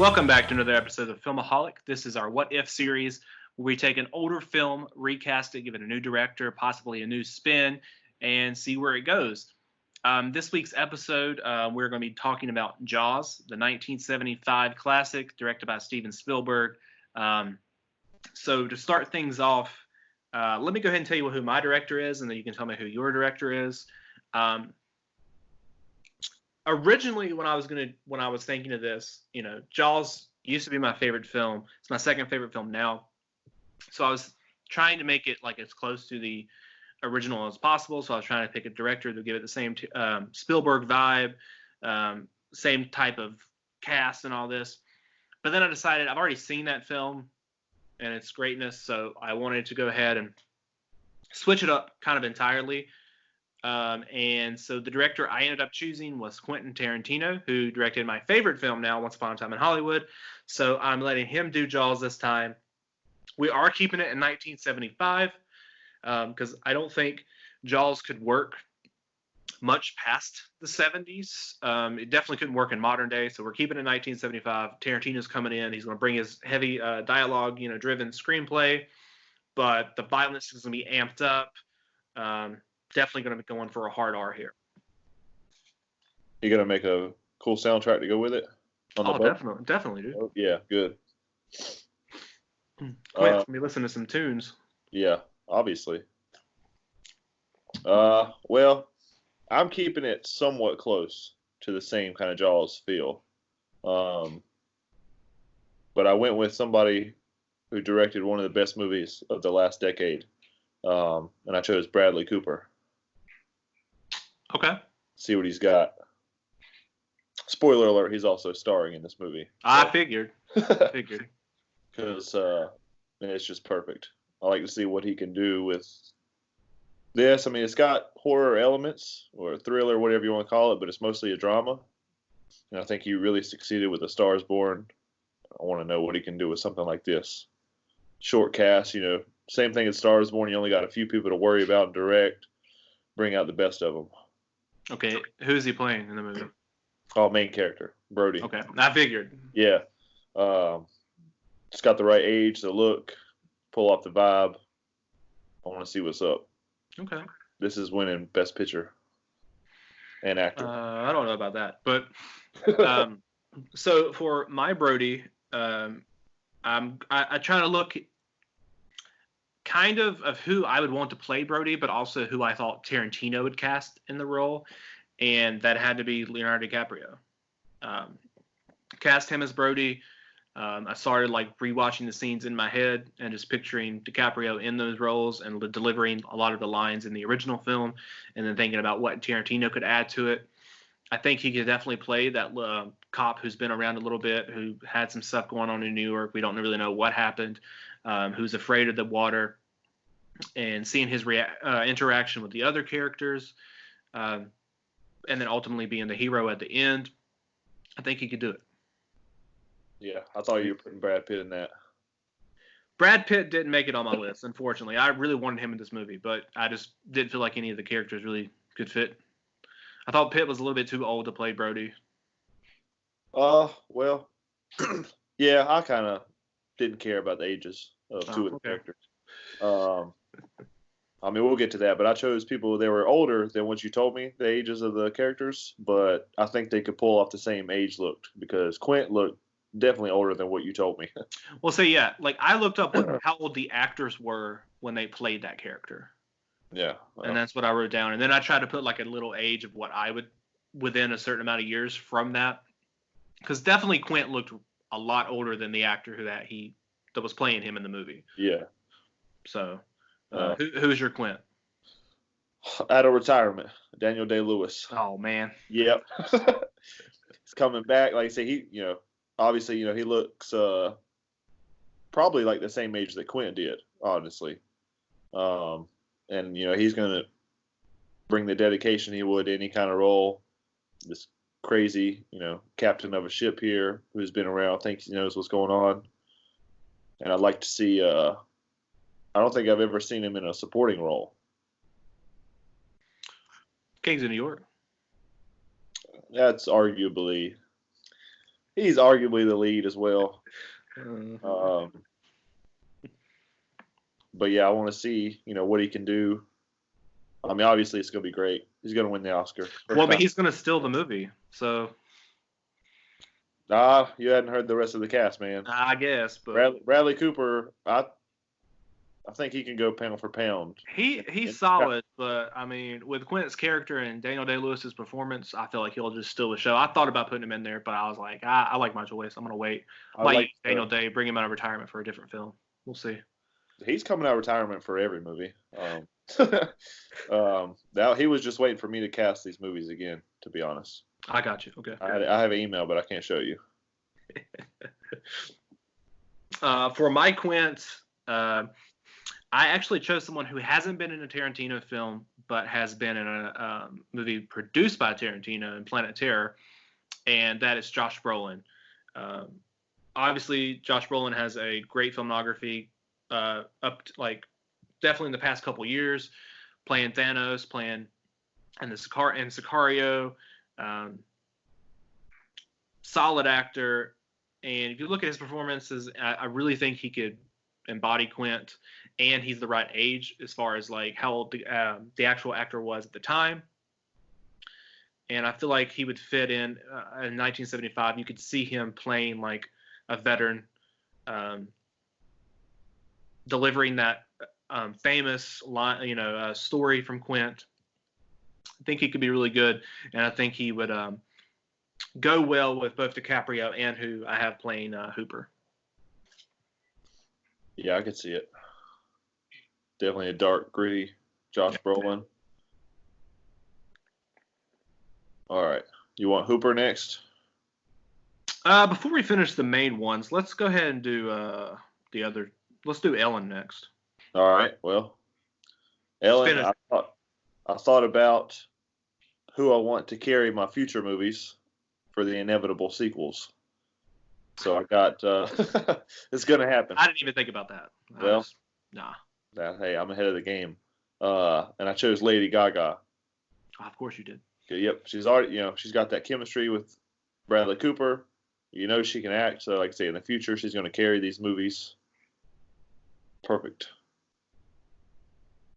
Welcome back to another episode of Filmaholic. This is our What If series where we take an older film, recast it, give it a new director, possibly a new spin, and see where it goes. This week's episode, we're going to be talking about Jaws, the 1975 classic directed by Steven Spielberg. So to start things off, let me go ahead and tell you who my director is, and then you can tell me who your director is. Originally, when I was thinking of this, Jaws used to be my favorite film. It's my second favorite film now. So I was trying to make it like as close to the original as possible. So I was trying to pick a director to give it the same Spielberg vibe, same type of cast and all this. But then I decided I've already seen that film and its greatness, so I wanted to go ahead and switch it up kind of entirely. And so the director I ended up choosing was Quentin Tarantino, who directed my favorite film now, Once Upon a Time in Hollywood. So I'm letting him do Jaws this time. We are keeping it in 1975 because I don't think Jaws could work much past the 70s. It definitely couldn't work in modern day, so we're keeping it in 1975. Tarantino's coming in. He's going to bring his heavy dialogue, driven screenplay, but the violence is going to be amped up. Definitely going to be going for a hard R here. You going to make a cool soundtrack to go with it? Definitely, dude. Oh, yeah, good. Quentin, me listen to some tunes. Yeah, obviously. Well, I'm keeping it somewhat close to the same kind of Jaws feel. But I went with somebody who directed one of the best movies of the last decade. And I chose Bradley Cooper. Okay. See what he's got. Spoiler alert, he's also starring in this movie. I figured. Because it's just perfect. I like to see what he can do with this. I mean, it's got horror elements or thriller, whatever you want to call it, but it's mostly a drama. And I think he really succeeded with A Star is Born. I want to know what he can do with something like this. Short cast, same thing as Star is Born. You only got a few people to worry about and direct. Bring out the best of them. Okay, who is he playing in the movie? Oh, main character, Brody. Okay, I figured. Yeah. It's got the right age, the look, pull off the vibe. I want to see what's up. Okay. This is winning Best Picture and Actor. I don't know about that, but so for my Brody, I try to look kind of who I would want to play Brody, but also who I thought Tarantino would cast in the role, and that had to be Leonardo DiCaprio. Cast him as Brody. I started rewatching the scenes in my head and just picturing DiCaprio in those roles and delivering a lot of the lines in the original film, and then thinking about what Tarantino could add to it. I think he could definitely play that cop who's been around a little bit, who had some stuff going on in New York. We don't really know what happened, who's afraid of the water, and seeing his interaction with the other characters, and then ultimately being the hero at the end. I think he could do it. Yeah, I thought you were putting Brad Pitt in that. Brad Pitt didn't make it on my list, unfortunately. I really wanted him in this movie, but I just didn't feel like any of the characters really could fit. I thought Pitt was a little bit too old to play Brody. Well, yeah, I kind of didn't care about the ages of two of the characters. I mean, we'll get to that, but I chose people that were older than what you told me, the ages of the characters, but I think they could pull off the same age look because Quint looked definitely older than what you told me. Well, so yeah, I looked up how old the actors were when they played that character. Yeah. And that's what I wrote down. And then I tried to put a little age of what I would within a certain amount of years from that. Because definitely Quint looked a lot older than the actor that was playing him in the movie. Yeah. So who's your Quint? Out of retirement, Daniel Day-Lewis. Oh, man. Yep. He's coming back. Like I say, he looks probably like the same age that Quint did, honestly. And, he's going to bring the dedication he would to any kind of role. This crazy, captain of a ship here who's been around, thinks he knows what's going on. And I'd like to see, I don't think I've ever seen him in a supporting role. Kings of New York. That's arguably he's arguably the lead as well. But yeah, I want to see, what he can do. I mean, obviously it's going to be great. He's going to win the Oscar. Well, but he's going to steal the movie, so. You hadn't heard the rest of the cast, man. I guess, but Bradley Cooper, I think he can go pound for pound. He's solid, but I mean, with Quint's character and Daniel Day-Lewis's performance, I feel like he'll just steal the show. I thought about putting him in there, but I was like, I like my choice. I'm gonna wait. I like Daniel Day, bring him out of retirement for a different film. We'll see. He's coming out of retirement for every movie. Now he was just waiting for me to cast these movies again, to be honest. I got you. Okay. I have an email, but I can't show you. For my Quint, I actually chose someone who hasn't been in a Tarantino film, but has been in a movie produced by Tarantino in Planet Terror, and that is Josh Brolin. Obviously, Josh Brolin has a great filmography, definitely in the past couple years, playing Thanos, playing and Sicario. Solid actor, and if you look at his performances, I really think he could embody Quint, and he's the right age as far as like how old the actual actor was at the time. And I feel like he would fit in 1975. You could see him playing like a veteran, delivering that famous line, story from Quint. I think he could be really good, and I think he would go well with both DiCaprio and who I have playing Hooper. Yeah, I could see it. Definitely a dark, gritty Josh Brolin. All right. You want Hooper next? Before we finish the main ones, let's go ahead and do the other. Let's do Ellen next. All right. Well, Ellen, I thought about who I want to carry my future movies for the inevitable sequels. So I got it's gonna happen. I didn't even think about that. Hey, I'm ahead of the game. And I chose Lady Gaga. Oh, of course you did. Yep, she's already, she's got that chemistry with Bradley Cooper. She can act. So, like I say, in the future, she's going to carry these movies. Perfect.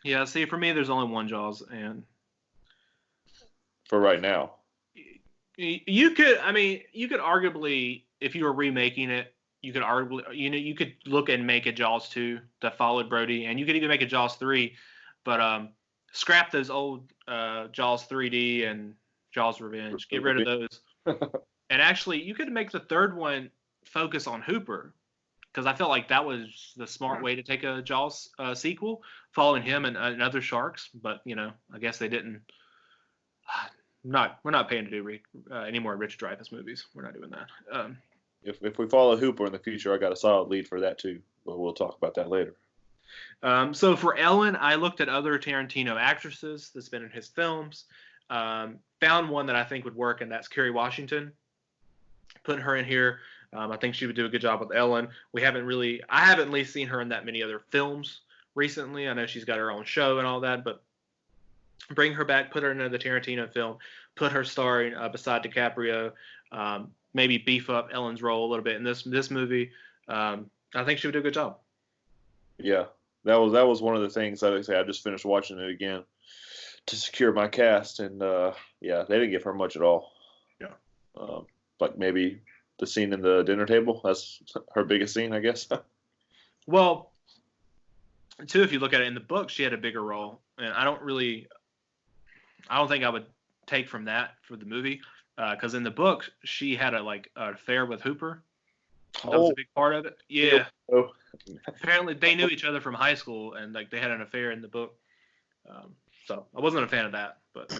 Yeah. See, for me, there's only one Jaws, and for right now, you could arguably, if you were remaking it, you could arguably, you could look and make a Jaws 2 that followed Brody, and you could even make a Jaws 3, but scrap those old Jaws 3D and Jaws Revenge. Get rid of those. And actually, you could make the third one focus on Hooper, because I felt like that was the smart way to take a Jaws sequel, following him and other sharks. But I guess they didn't. We're not paying to do any more Rich Dreyfuss movies. We're not doing that. If we follow Hooper in the future, I got a solid lead for that too. But we'll talk about that later. So for Ellen, I looked at other Tarantino actresses that's been in his films. Found one that I think would work, and that's Kerry Washington. Putting her in here, I think she would do a good job with Ellen. I haven't at least seen her in that many other films recently. I know she's got her own show and all that, but bring her back, put her in the Tarantino film, put her starring beside DiCaprio, maybe beef up Ellen's role a little bit in this movie. I think she would do a good job. Yeah, that was one of the things I just finished watching it again to secure my cast, and they didn't give her much at all. Yeah. Like maybe the scene in the dinner table. That's her biggest scene, I guess. Well, too, if you look at it in the book, she had a bigger role, and I don't think I would take from that for the movie, because in the book she had an affair with Hooper. That was a big part of it. Yeah. Oh. Apparently they knew each other from high school, and they had an affair in the book. So I wasn't a fan of that, but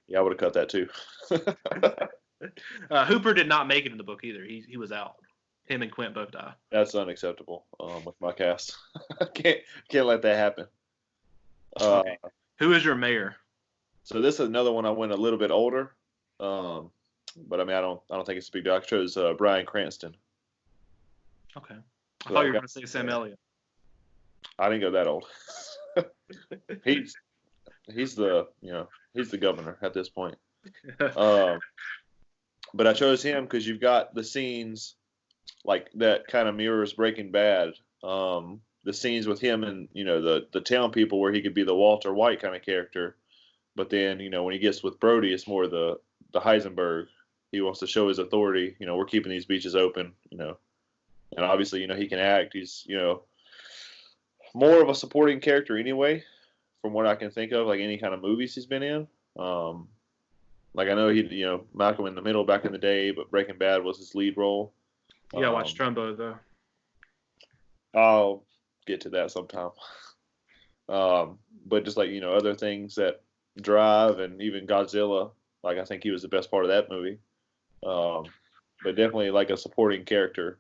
yeah, I would have cut that too. Hooper did not make it in the book either. He was out. Him and Quint both die. That's unacceptable with my cast. can't let that happen. Okay. Who is your mayor? So this is another one. I went a little bit older, but I mean I don't think it's a big deal. I chose Bryan Cranston. Okay. I thought you were going to say Sam Elliott. I didn't go that old. He's the governor at this point. But I chose him because you've got the scenes like that kind of mirrors Breaking Bad. The scenes with him and the town people where he could be the Walter White kind of character, but then when he gets with Brody, it's more the Heisenberg. He wants to show his authority. We're keeping these beaches open. And obviously he can act. He's more of a supporting character anyway, from what I can think of, like any kind of movies he's been in. Like I know he Malcolm in the Middle back in the day, but Breaking Bad was his lead role. Yeah, watch Trumbo though. I'll get to that sometime. But just like other things that Drive and even Godzilla, like I think he was the best part of that movie. But definitely like a supporting character,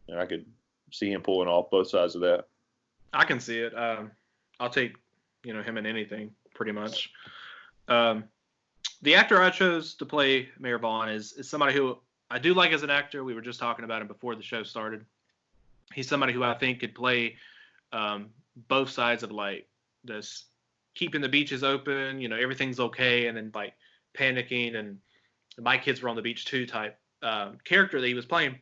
and I could see him pulling off both sides of that. I can see it. I'll take him in anything pretty much. The actor I chose to play Mayor Vaughn is somebody who I do like as an actor. We were just talking about him before the show started. He's somebody who I think could play both sides of like this, keeping the beaches open, everything's okay, and then like panicking and my kids were on the beach too type character that he was playing.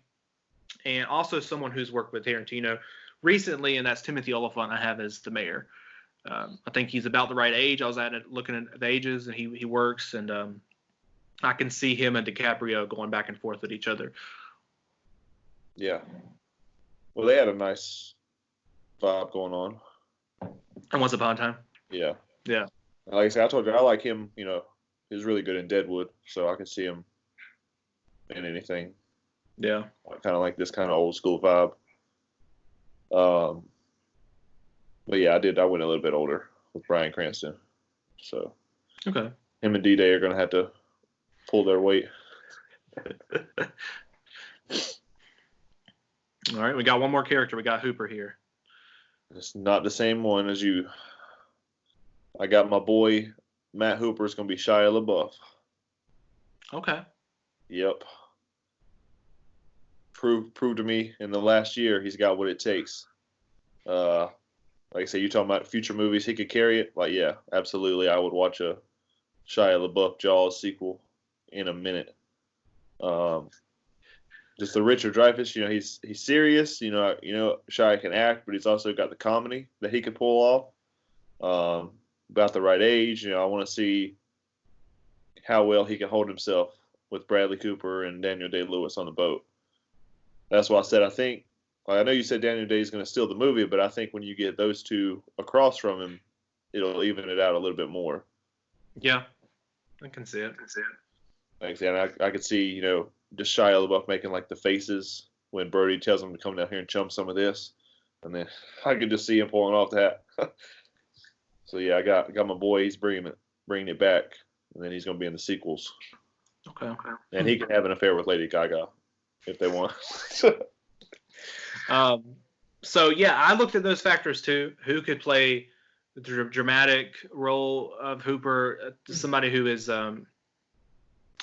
And also someone who's worked with Tarantino recently, and that's Timothy Olyphant I have as the mayor. I think he's about the right age. I was looking at the ages, and he works, and I can see him and DiCaprio going back and forth with each other. Yeah. Well, they had a nice vibe going on. And Once Upon a Time. Yeah. Yeah. Like I said, I told you I like him. He was really good in Deadwood, so I can see him in anything. Yeah. Kind of like this kind of old school vibe. But yeah, I went a little bit older with Bryan Cranston. So okay, him and D-Day are going to have to pull their weight. All right, we got one more character. We got Hooper here. It's not the same one as you. I got my boy Matt Hooper. Is going to be Shia LaBeouf. Okay. Yep. Proved to me in the last year he's got what it takes. Like I say, you talking about future movies he could carry it. Like, yeah, absolutely. I would watch a Shia LaBeouf Jaws sequel in a minute. Just the Richard Dreyfuss, he's serious. Shia can act, but he's also got the comedy that he could pull off. About the right age. I want to see how well he can hold himself with Bradley Cooper and Daniel Day-Lewis on the boat. That's why I said I think. I know you said Daniel Day is going to steal the movie, but I think when you get those two across from him, it'll even it out a little bit more. Yeah, I can see it. Like I said, I could see, just Shia LaBeouf making like the faces when Brody tells him to come down here and chum some of this, and then I could just see him pulling off that. So yeah, I got my boy. He's bringing it back, and then he's going to be in the sequels. Okay. And he can have an affair with Lady Gaga if they want. So yeah, I looked at those factors too. Who could play the dramatic role of Hooper? Somebody who is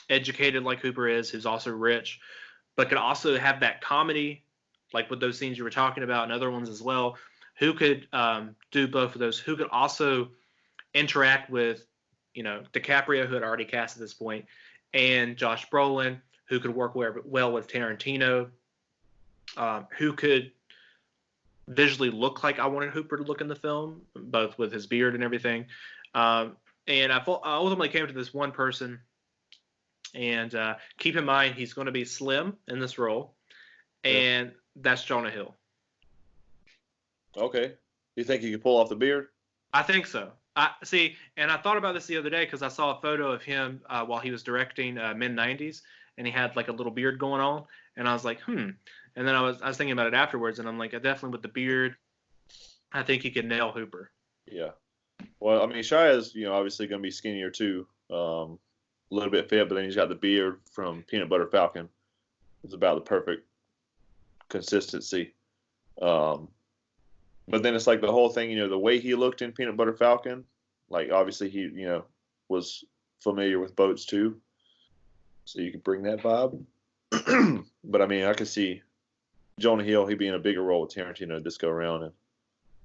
educated like Hooper is, who's also rich, but could also have that comedy, like with those scenes you were talking about, and other ones as well. Who could do both of those? Who could also interact with, DiCaprio, who had already cast at this point, and Josh Brolin, who could work well with Tarantino. Who could visually look like I wanted Hooper to look in the film, both with his beard and everything. And I ultimately came to this one person. And keep in mind, he's going to be slim in this role. And that's Jonah Hill. Okay. You think he could pull off the beard? I think so. And I thought about this the other day because I saw a photo of him while he was directing mid-90s. And he had like a little beard going on. And I was like, And then I was thinking about it afterwards, and I'm like, definitely with the beard, I think he can nail Hooper. Yeah. Well, I mean, Shia is, obviously going to be skinnier too, a little bit fit, but then he's got the beard from Peanut Butter Falcon. It's about the perfect consistency. But then it's like the whole thing, the way he looked in Peanut Butter Falcon, like obviously he, was familiar with boats too, so you could bring that vibe. But I mean, I could see Jonah Hill, he being a bigger role with Tarantino this go around, and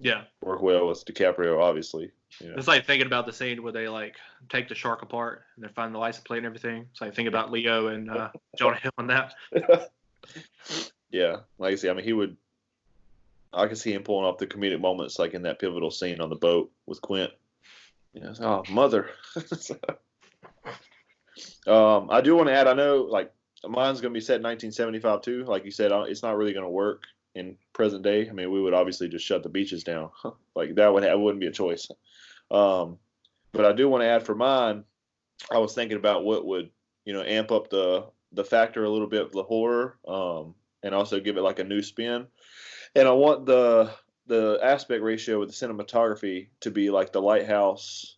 Yeah. work well with DiCaprio, obviously. You know. It's like thinking about the scene where they like take the shark apart and they're finding the license plate and everything. It's like think about Leo and Jonah Hill on that. Yeah, like I say, I mean, he would. I can see him pulling off the comedic moments, like in that pivotal scene on the boat with Quint. You know, oh, mother. I do want to add. I know, like, mine's going to be set in 1975 too. Like you said, it's not really going to work in present day. I mean, we would obviously just shut the beaches down. Like that wouldn't be a choice. But I do want to add for mine. I was thinking about what would amp up the factor a little bit of the horror, and also give it like a new spin. And I want the aspect ratio with the cinematography to be like The Lighthouse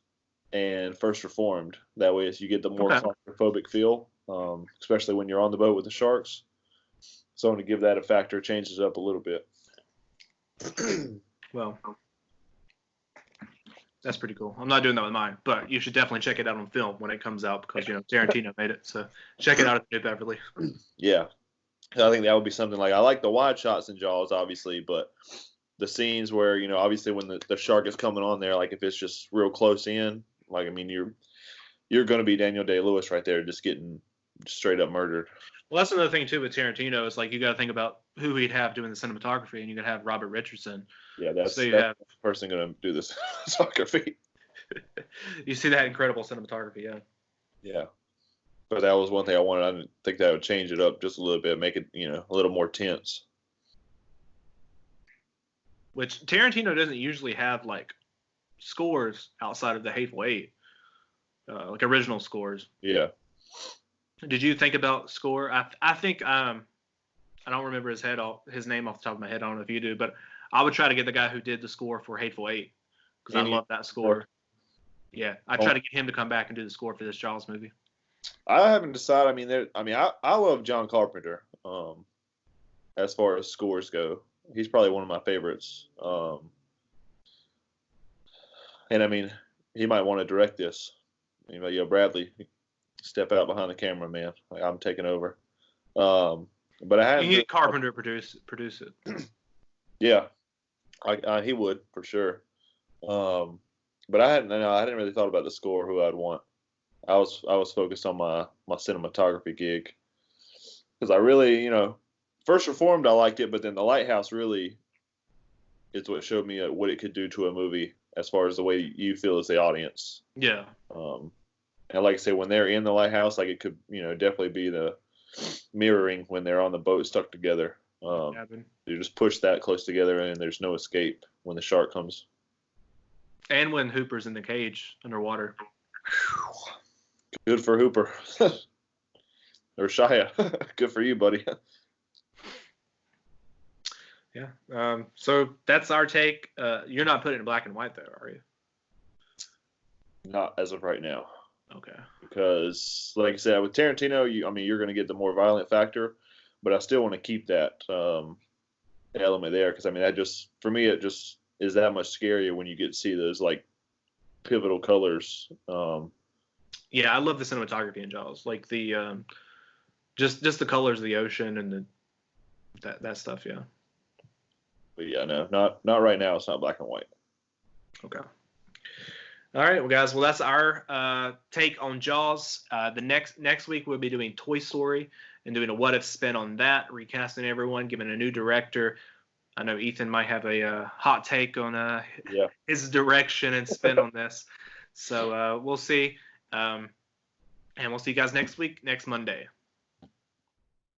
and First Reformed. That way, as you get the more claustrophobic feel, especially when you're on the boat with the sharks. So I'm going to give that a factor, changes it up a little bit. Well, that's pretty cool. I'm not doing that with mine, but you should definitely check it out on film when it comes out because Tarantino made it. So check it out at New Beverly. Yeah. I think that would be something like I like the wide shots in Jaws, obviously, but the scenes where obviously when the shark is coming on there, like if it's just real close in, like I mean you're going to be Daniel Day-Lewis right there, just getting straight up murdered. Well, that's another thing too with Tarantino is like you got to think about who he'd have doing the cinematography, and you got to have Robert Richardson. Yeah, that's the person going to do the cinematography. You see that incredible cinematography, yeah. Yeah. But that was one thing I wanted. I didn't think that would change it up just a little bit, make it, a little more tense. Which Tarantino doesn't usually have like scores outside of the Hateful Eight, like original scores. Yeah. Did you think about score? I think I don't remember his name off the top of my head. I don't know if you do, but I would try to get the guy who did the score for Hateful Eight because I love that score. Yeah, I try to get him to come back and do the score for this Jaws movie. I haven't decided. I love John Carpenter. As far as scores go, he's probably one of my favorites. And I mean, he might want to direct this. Bradley, step out behind the camera, man. Like, I'm taking over. But I haven't. You need Carpenter to produce it. Yeah, he would for sure. But I didn't really thought about the score. Who I'd want. I was focused on my cinematography gig because I really, First Reformed I liked it, but then The Lighthouse really is what showed me what it could do to a movie as far as the way you feel as the audience. Yeah. And like I say, when they're in the lighthouse, like it could, definitely be the mirroring when they're on the boat stuck together. You just push that close together and there's no escape when the shark comes. And when Hooper's in the cage underwater. Good for Hooper. Or Shia. Good for you, buddy. Yeah. So that's our take. You're not putting it in black and white, though, are you? Not as of right now. Okay. Because, like I said, with Tarantino, you're going to get the more violent factor, but I still want to keep that element there because, that just, for me, it just is that much scarier when you get to see those, like, pivotal colors. Yeah, I love the cinematography in Jaws, like the just the colors of the ocean and that stuff. Yeah. But yeah, no, not right now. It's not black and white. Okay. All right, well, guys. Well, that's our take on Jaws. The next week we'll be doing Toy Story and doing a what if spin on that, recasting everyone, giving a new director. I know Ethan might have a hot take on his direction and spin on this. So we'll see. And we'll see you guys next week, next Monday.